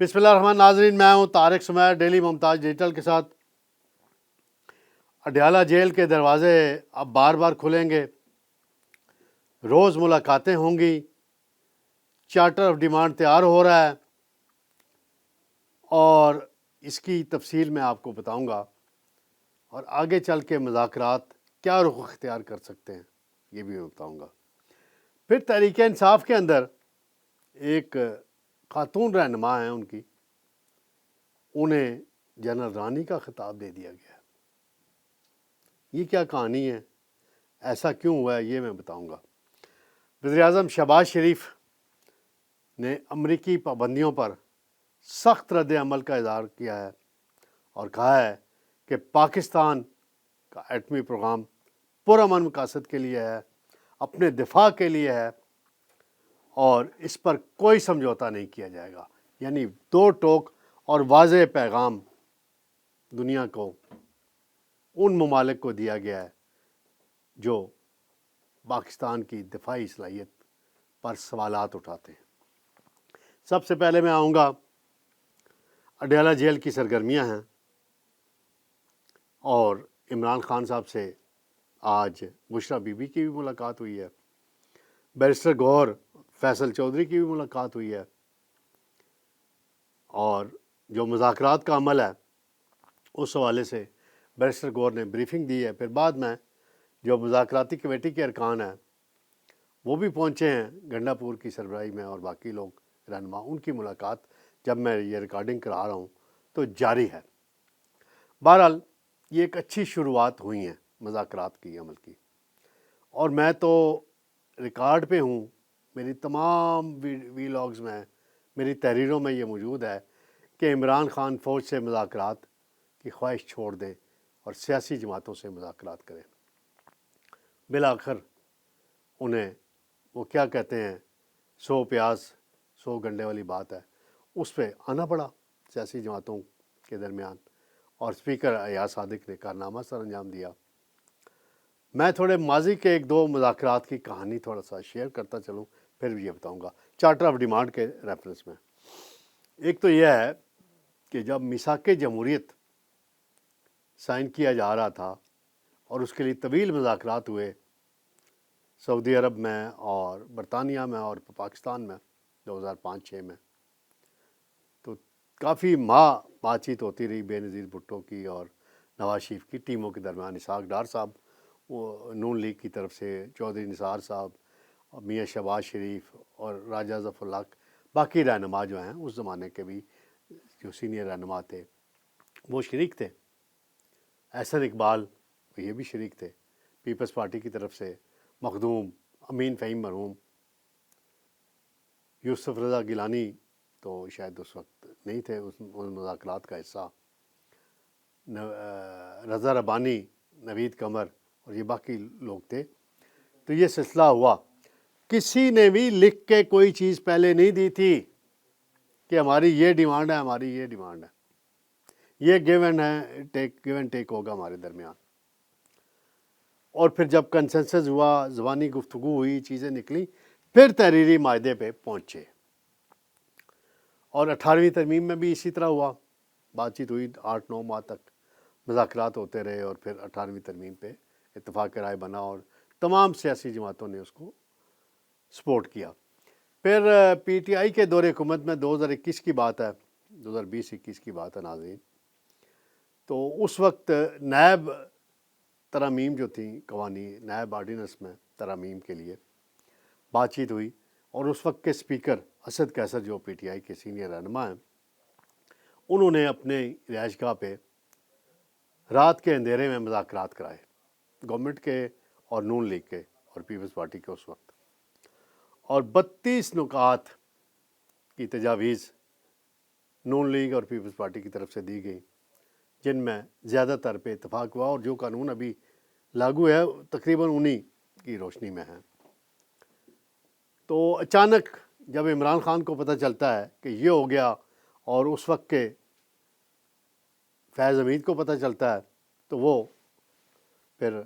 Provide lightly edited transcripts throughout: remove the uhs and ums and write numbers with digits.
بسم اللہ الرحمن ناظرین، میں ہوں طارق سمیر، ڈیلی ممتاز ڈیجیٹل کے ساتھ۔ اڈیالہ جیل کے دروازے اب بار بار کھلیں گے، روز ملاقاتیں ہوں گی، چارٹر آف ڈیمانڈ تیار ہو رہا ہے اور اس کی تفصیل میں آپ کو بتاؤں گا، اور آگے چل کے مذاکرات کیا رخ اختیار کر سکتے ہیں یہ بھی میں بتاؤں گا۔ پھر تحریک انصاف کے اندر ایک خاتون رہنما ہیں، انہیں جنرل رانی کا خطاب دے دیا گیا ہے۔ یہ کیا کہانی ہے، ایسا کیوں ہوا ہے، یہ میں بتاؤں گا۔ وزیراعظم شہباز شریف نے امریکی پابندیوں پر سخت رد عمل کا اظہار کیا ہے اور کہا ہے کہ پاکستان کا ایٹمی پروگرام پرامن مقاصد کے لیے ہے، اپنے دفاع کے لیے ہے، اور اس پر کوئی سمجھوتا نہیں کیا جائے گا۔ یعنی دو ٹوک اور واضح پیغام دنیا کو، ان ممالک کو دیا گیا ہے جو پاکستان کی دفاعی صلاحیت پر سوالات اٹھاتے ہیں۔ سب سے پہلے میں آؤں گا، اڈیالہ جیل کی سرگرمیاں ہیں، اور عمران خان صاحب سے آج بشریٰ بی بی کی بھی ملاقات ہوئی ہے، بیرسٹر گوہر فیصل چودھری کی بھی ملاقات ہوئی ہے، اور جو مذاکرات کا عمل ہے اس حوالے سے بیرسٹر گوہر نے بریفنگ دی ہے۔ پھر بعد میں جو مذاکراتی کمیٹی کے ارکان ہیں وہ بھی پہنچے ہیں گنڈا پور کی سربراہی میں، اور باقی لوگ رہنما، ان کی ملاقات جب میں یہ ریکارڈنگ کرا رہا ہوں تو جاری ہے۔ بہرحال یہ ایک اچھی شروعات ہوئی ہیں مذاکرات کی عمل کی، اور میں تو ریکارڈ پہ ہوں، میری تمام وی لاگز میں، میری تحریروں میں یہ موجود ہے کہ عمران خان فوج سے مذاکرات کی خواہش چھوڑ دیں اور سیاسی جماعتوں سے مذاکرات کریں۔ بالآخر انہیں وہ کیا کہتے ہیں، 100 پیاز 100 گنڈے والی بات ہے، اس پہ آنا پڑا سیاسی جماعتوں کے درمیان، اور اسپیکر ایاز صادق نے کارنامہ سر انجام دیا۔ میں تھوڑے ماضی کے ایک دو مذاکرات کی کہانی تھوڑا سا شیئر کرتا چلوں، پھر بھی یہ بتاؤں گا چارٹر آف ڈیمانڈ کے ریفرنس میں۔ ایک تو یہ ہے کہ جب میثاق جمہوریت سائن کیا جا رہا تھا اور اس کے لیے طویل مذاکرات ہوئے سعودی عرب میں اور برطانیہ میں اور پاکستان میں 2005-06 میں، تو کافی ماہ بات چیت ہوتی رہی بے نظیر بھٹو کی اور نواز شریف کی ٹیموں کے درمیان۔ اسحاق ڈار صاحب وہ نون لیگ کی طرف سے، چودھری نثار صاحب اور میاں شہباز شریف اور راجہ ظفر الحق، باقی رہنما جو ہیں اس زمانے کے بھی جو سینئر رہنما تھے وہ شریک تھے۔ احسن اقبال یہ بھی شریک تھے، پیپلز پارٹی کی طرف سے مخدوم، امین فہیم مرحوم، یوسف رضا گیلانی تو شاید اس وقت نہیں تھے اس مذاکرات کا حصہ، رضا ربانی، نوید قمر اور یہ باقی لوگ تھے۔ تو یہ سلسلہ ہوا، کسی نے بھی لکھ کے کوئی چیز پہلے نہیں دی تھی کہ ہماری یہ ڈیمانڈ ہے، ہماری یہ ڈیمانڈ ہے، یہ گیو اینڈ ٹیک ہوگا ہمارے درمیان۔ اور پھر جب کنسنسس ہوا، زبانی گفتگو ہوئی، چیزیں نکلیں، پھر تحریری معاہدے پہ پہنچے۔ اور 18ویں ترمیم میں بھی اسی طرح ہوا، بات چیت ہوئی، 8-9 ماہ تک مذاکرات ہوتے رہے، اور پھر 18ویں ترمیم پہ اتفاق رائے بنا اور تمام سیاسی جماعتوں نے اس کو سپورٹ کیا۔ پھر پی ٹی آئی کے دور حکومت میں 2021 کی بات ہے، 2020-21 کی بات ہے ناظرین، تو اس وقت نیب ترامیم جو تھیں، قوانین نیب آرڈیننس میں ترامیم کے لیے بات چیت ہوئی، اور اس وقت کے اسپیکر اسد قیصر جو پی ٹی آئی کے سینئر رہنما ہیں، انہوں نے اپنے رہائش گاہ پہ رات کے اندھیرے میں مذاکرات کرائے، گورنمنٹ کے اور نون لیگ کے اور پیپلز پارٹی کے اس وقت، اور 32 نکات کی تجاویز نون لیگ اور پیپلز پارٹی کی طرف سے دی گئی، جن میں زیادہ تر پہ اتفاق ہوا، اور جو قانون ابھی لاگو ہے تقریباً انہی کی روشنی میں ہے۔ تو اچانک جب عمران خان کو پتہ چلتا ہے کہ یہ ہو گیا، اور اس وقت کے فیض حمید کو پتہ چلتا ہے، تو وہ پھر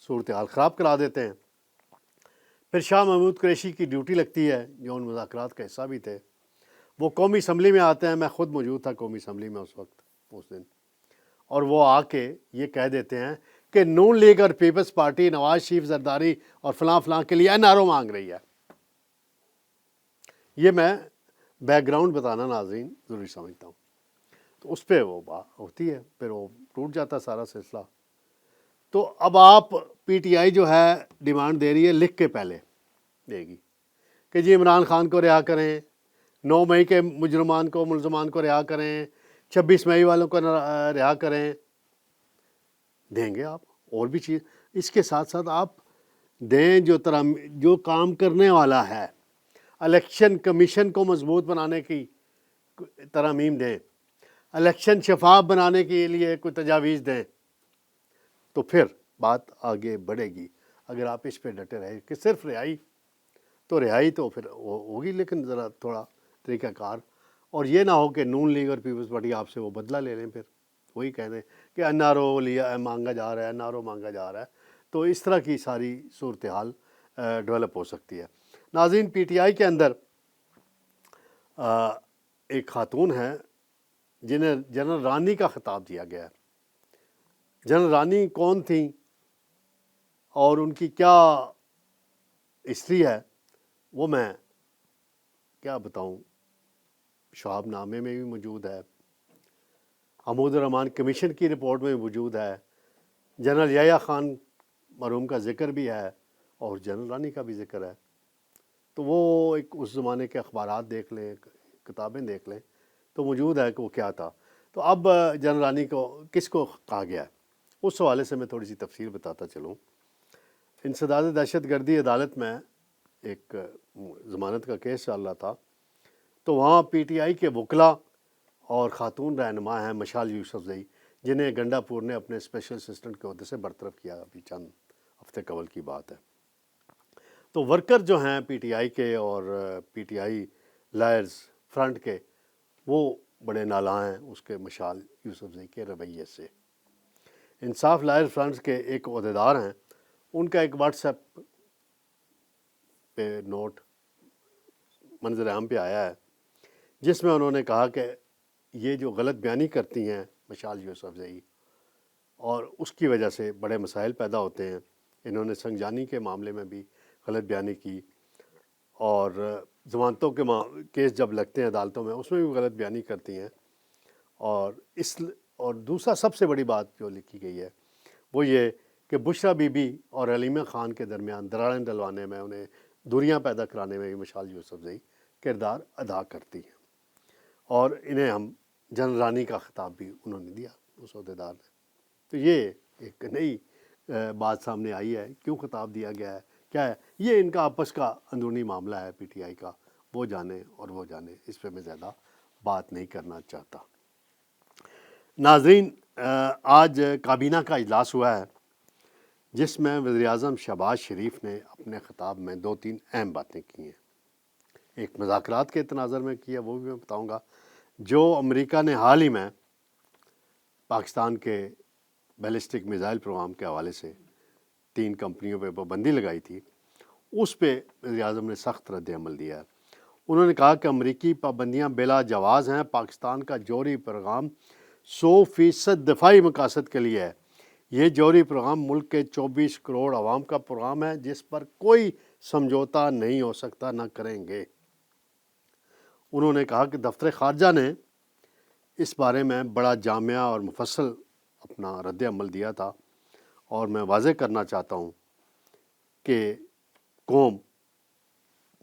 صورتحال خراب کرا دیتے ہیں۔ پھر شاہ محمود قریشی کی ڈیوٹی لگتی ہے جو ان مذاکرات کا حصہ بھی تھے، وہ قومی اسمبلی میں آتے ہیں، میں خود موجود تھا قومی اسمبلی میں اس وقت، اس دن، اور وہ آ کے یہ کہہ دیتے ہیں کہ نون لیگ اور پیپلز پارٹی نواز شریف زرداری اور فلاں فلاں کے لیے NRO مانگ رہی ہے۔ یہ میں بیک گراؤنڈ بتانا ناظرین ضروری سمجھتا ہوں۔ تو اس پہ وہ بات ہوتی ہے، پھر وہ ٹوٹ جاتا سارا سلسلہ۔ تو اب آپ PTI جو ہے ڈیمانڈ دے رہی ہے، لکھ کے پہلے دے گی کہ جی عمران خان کو رہا کریں، 9 مئی کے مجرمان کو، ملزمان کو رہا کریں، 26 مئی والوں کو رہا کریں، دیں گے آپ۔ اور بھی چیز اس کے ساتھ ساتھ آپ دیں، جو کام کرنے والا ہے، الیکشن کمیشن کو مضبوط بنانے کی ترامیم دیں، الیکشن شفاف بنانے کے لیے کوئی تجاویز دیں، تو پھر بات آگے بڑھے گی۔ اگر آپ اس پہ ڈٹے رہے کہ صرف رہائی، تو رہائی تو پھر ہوگی، لیکن ذرا تھوڑا طریقہ کار، اور یہ نہ ہو کہ نون لیگ اور پیپلز پارٹی آپ سے وہ بدلہ لے لیں، پھر وہی کہہ دیں کہ NRO لیا مانگا جا رہا ہے، NRO مانگا جا رہا ہے، تو اس طرح کی ساری صورتحال ڈیولپ ہو سکتی ہے۔ ناظرین، PTI کے اندر ایک خاتون ہے جنہیں جنرل رانی کا خطاب دیا گیا ہے۔ جنرل رانی کون تھیں اور ان کی کیا ہسٹری ہے، وہ میں کیا بتاؤں، شہاب نامے میں بھی موجود ہے، حمود الرحمان کمیشن کی رپورٹ میں موجود ہے، جنرل یحییٰ خان مرحوم کا ذکر بھی ہے، اور جنرل رانی کا بھی ذکر ہے۔ تو وہ ایک اس زمانے کے اخبارات دیکھ لیں، کتابیں دیکھ لیں، تو موجود ہے کہ وہ کیا تھا۔ تو اب جنرل رانی کو کس کو کہا گیا ہے، اس حوالے سے میں تھوڑی سی تفصیل بتاتا چلوں۔ انسداد دہشت گردی عدالت میں ایک ضمانت کا کیس چل رہا تھا، تو وہاں PTI کے وکلاء اور خاتون رہنما ہیں مشال یوسفزئی، جنہیں گنڈا پور نے اپنے اسپیشل اسسٹنٹ کے عہدے سے برطرف کیا، ابھی چند ہفتے قبل کی بات ہے۔ تو ورکر جو ہیں PTI کے اور PTI لائرز فرنٹ کے، وہ بڑے نالاں ہیں اس کے مشال یوسفزئی کے رویے سے۔ انصاف لائر فرنٹ کے ایک عہدیدار ہیں، ان کا ایک واٹس ایپ پہ نوٹ منظر عام پہ آیا ہے، جس میں انہوں نے کہا کہ یہ جو غلط بیانی کرتی ہیں مشال یوسفزئی، اور اس کی وجہ سے بڑے مسائل پیدا ہوتے ہیں۔ انہوں نے سنجانی کے معاملے میں بھی غلط بیانی کی، اور ضمانتوں کے کیس جب لگتے ہیں عدالتوں میں، اس میں بھی غلط بیانی کرتی ہیں۔ اور دوسرا سب سے بڑی بات جو لکھی گئی ہے وہ یہ کہ بشرا بی بی اور علیمہ خان کے درمیان دراڑیں ڈلوانے میں، انہیں دوریاں پیدا کرانے میں بھی مشال یوسفزئی کردار ادا کرتی ہیں، اور انہیں ہم جنرل رانی کا خطاب بھی انہوں نے دیا اس عہدیدار نے۔ تو یہ ایک نئی بات سامنے آئی ہے، کیوں خطاب دیا گیا ہے، کیا ہے یہ ان کا آپس کا اندرونی معاملہ ہے PTI کا، وہ جانے اور وہ جانے، اس پہ میں زیادہ بات نہیں کرنا چاہتا۔ ناظرین، آج کابینہ کا اجلاس ہوا ہے، جس میں وزیر اعظم شہباز شریف نے اپنے خطاب میں 2-3 اہم باتیں کی ہیں۔ ایک مذاکرات کے تناظر میں کیا، وہ بھی میں بتاؤں گا۔ جو امریکہ نے حال ہی میں پاکستان کے بیلسٹک میزائل پروگرام کے حوالے سے 3 کمپنیوں پہ پابندی لگائی تھی، اس پہ وزیر اعظم نے سخت رد عمل دیا ہے۔ انہوں نے کہا کہ امریکی پابندیاں بلا جواز ہیں، پاکستان کا جوہری پروگرام 100% دفاعی مقاصد کے لیے ہے۔ یہ جوہری پروگرام ملک کے 24 کروڑ عوام کا پروگرام ہے، جس پر کوئی سمجھوتا نہیں ہو سکتا، نہ کریں گے۔ انہوں نے کہا کہ دفتر خارجہ نے اس بارے میں بڑا جامع اور مفصل اپنا رد عمل دیا تھا، اور میں واضح کرنا چاہتا ہوں کہ قوم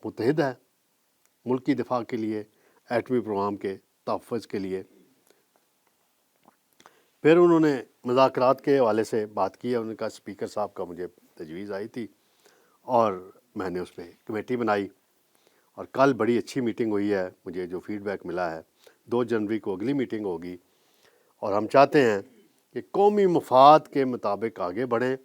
متحد ہے ملکی دفاع کے لیے، ایٹمی پروگرام کے تحفظ کے لیے۔ پھر انہوں نے مذاکرات کے حوالے سے بات کی ہے، ان کا اسپیکر صاحب کا مجھے تجویز آئی تھی، اور میں نے اس پہ کمیٹی بنائی، اور کل بڑی اچھی میٹنگ ہوئی ہے، مجھے جو فیڈ بیک ملا ہے۔ 2 جنوری کو اگلی میٹنگ ہوگی، اور ہم چاہتے ہیں کہ قومی مفاد کے مطابق آگے بڑھیں،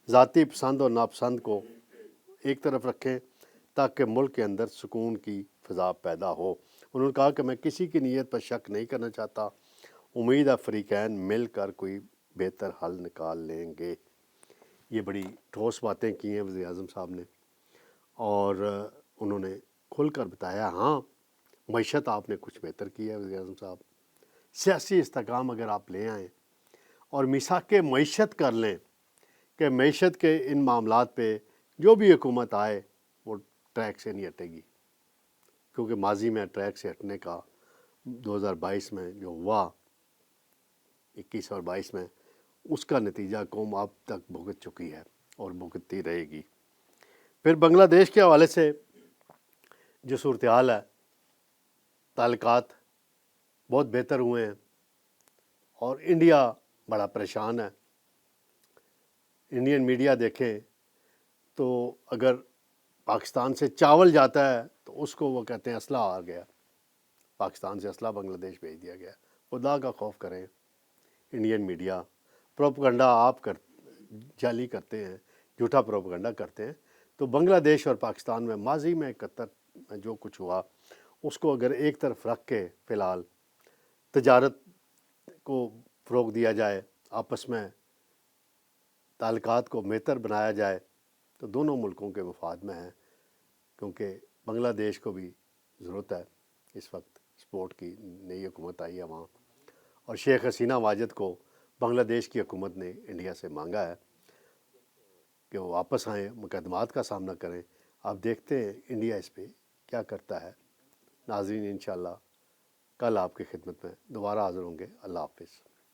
ذاتی پسند اور ناپسند کو ایک طرف رکھیں، تاکہ ملک کے اندر سکون کی فضا پیدا ہو۔ انہوں نے کہا کہ میں کسی کی نیت پر شک نہیں کرنا چاہتا، امید ہے فریقین مل کر کوئی بہتر حل نکال لیں گے۔ یہ بڑی ٹھوس باتیں کی ہیں وزیر اعظم صاحب نے، اور انہوں نے کھل کر بتایا، ہاں معیشت آپ نے کچھ بہتر کی ہے وزیر اعظم صاحب، سیاسی استحکام اگر آپ لے آئیں اور میثاق معیشت کر لیں کہ معیشت کے ان معاملات پہ جو بھی حکومت آئے وہ ٹریک سے نہیں ہٹے گی، کیونکہ ماضی میں ٹریک سے ہٹنے کا 2022 میں جو ہوا، 21 اور 22 میں، اس کا نتیجہ قوم اب تک بھگت چکی ہے اور بھگتتی رہے گی۔ پھر بنگلہ دیش کے حوالے سے جو صورتحال ہے، تعلقات بہت بہتر ہوئے ہیں اور انڈیا بڑا پریشان ہے۔ انڈین میڈیا دیکھیں تو اگر پاکستان سے چاول جاتا ہے تو اس کو وہ کہتے ہیں اسلحہ آ گیا، پاکستان سے اسلحہ بنگلہ دیش بھیج دیا گیا۔ خدا کا خوف کریں انڈین میڈیا، پروپیگنڈا آپ جعلی کرتے ہیں، جھوٹا پروپیگنڈا کرتے ہیں۔ تو بنگلہ دیش اور پاکستان میں ماضی میں 71 میں جو کچھ ہوا اس کو اگر ایک طرف رکھ کے فی الحال تجارت کو فروغ دیا جائے، آپس میں تعلقات کو بہتر بنایا جائے تو دونوں ملکوں کے مفاد میں ہیں، کیونکہ بنگلہ دیش کو بھی ضرورت ہے اس وقت سپورٹ کی۔ نئی حکومت آئی ہے وہاں، اور شیخ حسینہ واجد کو بنگلہ دیش کی حکومت نے انڈیا سے مانگا ہے کہ وہ واپس آئیں، مقدمات کا سامنا کریں۔ آپ دیکھتے ہیں انڈیا اس پہ کیا کرتا ہے۔ ناظرین، انشاءاللہ کل آپ کی خدمت میں دوبارہ حاضر ہوں گے۔ اللہ حافظ۔